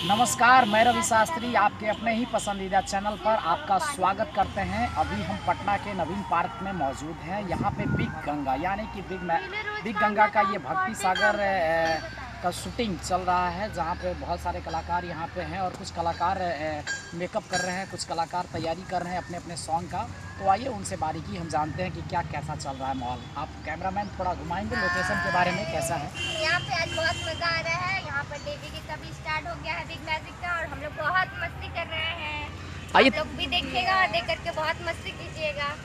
नमस्कार, मैं रवि शास्त्री आपके अपने ही पसंदीदा चैनल पर आपका स्वागत करते हैं। अभी हम पटना के नवीन पार्क में मौजूद हैं। यहाँ पे बिग गंगा यानी कि बिग गंगा का ये भक्ति सागर का शूटिंग चल रहा है, जहाँ पे बहुत सारे कलाकार यहाँ पे हैं और कुछ कलाकार मेकअप कर रहे हैं, कुछ कलाकार तैयारी कर रहे हैं अपने अपने सॉन्ग का। तो आइए उनसे बारीकी हम जानते हैं कि क्या कैसा चल रहा है माहौल। आप कैमरामैन थोड़ा घुमाएंगे लोकेशन के बारे में, कैसा है? यहाँ पे आज बहुत मजा आ रहा है। यहाँ पर डीजे की तभी स्टार्ट हो गया है बिग मैजिक का, और हम लोग बहुत मस्ती कर रहे हैं। आइए आप लोग भी देखिएगा और देख करके बहुत मस्ती कीजिएगा।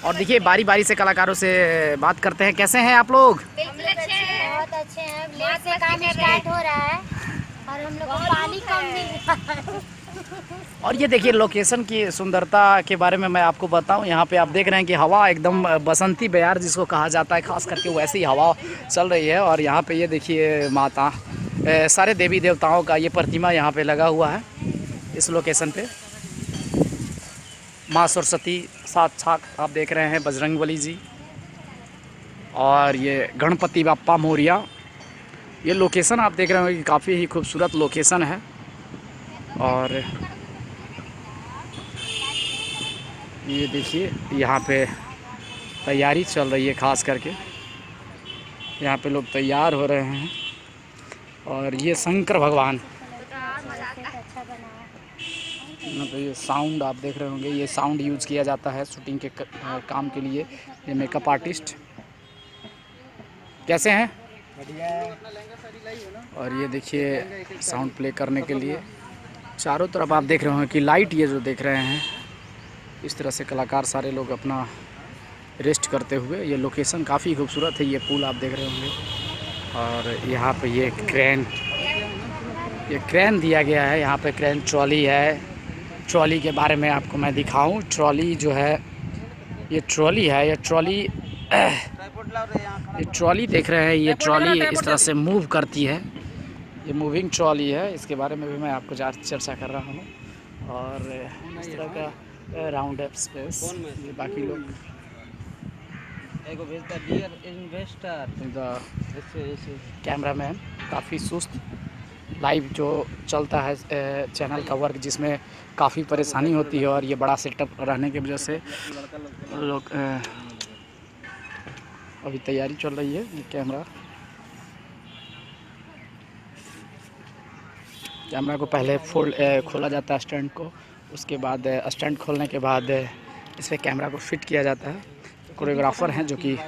और देखिए बारी बारी से कलाकारों से बात करते हैं। कैसे हैं आप लोग? बिल्कुल अच्छे हैं, बहुत अच्छे हैं। लेट से काम स्टार्ट हो रहा है और हम लोग को पानी कम मिल रहा है। और ये देखिए लोकेशन की सुंदरता के बारे में मैं आपको बताऊं। यहाँ पे आप देख रहे हैं कि हवा एकदम बसंती बयार जिसको कहा जाता है, खास करके वैसी हवा चल रही है। और यहाँ पे ये देखिए माता सारे देवी देवताओं का ये प्रतिमा यहाँ पे लगा हुआ है। इस लोकेशन पे माँ सरस्वती साक्षात आप देख रहे हैं, बजरंगबली जी और ये गणपति बाप्पा मोरिया। ये लोकेशन आप देख रहे हो कि काफ़ी ही खूबसूरत लोकेशन है। और ये देखिए यहाँ पे तैयारी चल रही है, खास करके यहाँ पे लोग तैयार हो रहे हैं। और ये शंकर भगवान, तो ये साउंड आप देख रहे होंगे, ये साउंड यूज़ किया जाता है शूटिंग के काम के लिए। ये मेकअप आर्टिस्ट कैसे हैं? और ये देखिए साउंड प्ले करने के लिए चारों तरफ आप देख रहे होंगे कि लाइट, ये जो देख रहे हैं इस तरह से कलाकार सारे लोग अपना रेस्ट करते हुए। ये लोकेशन काफ़ी खूबसूरत है। ये पुल आप देख रहे होंगे और यहाँ पे ये क्रेन दिया गया है। यहाँ पे क्रेन ट्रॉली है। ट्रॉली के बारे में आपको मैं दिखाऊं। ट्रॉली जो है, ये ट्रॉली है। ये ट्रॉली देख रहे हैं, ये ट्रॉली इस तरह से मूव करती है। ये मूविंग ट्रॉली है। इसके बारे में भी मैं आपको चर्चा कर रहा हूँ। और इस तरह का राउंड अप स्पेस, ये बाकी लोग कैमरामैन काफ़ी सुस्त लाइव जो चलता है चैनल का वर्क, जिसमें काफ़ी परेशानी होती है। और ये बड़ा सेटअप रहने की वजह से लोग अभी तैयारी चल रही है। ये कैमरा को पहले खोला जाता है स्टैंड को, उसके बाद स्टैंड खोलने के बाद इस पर कैमरा को फिट किया जाता है। कोरियोग्राफर हैं जो कि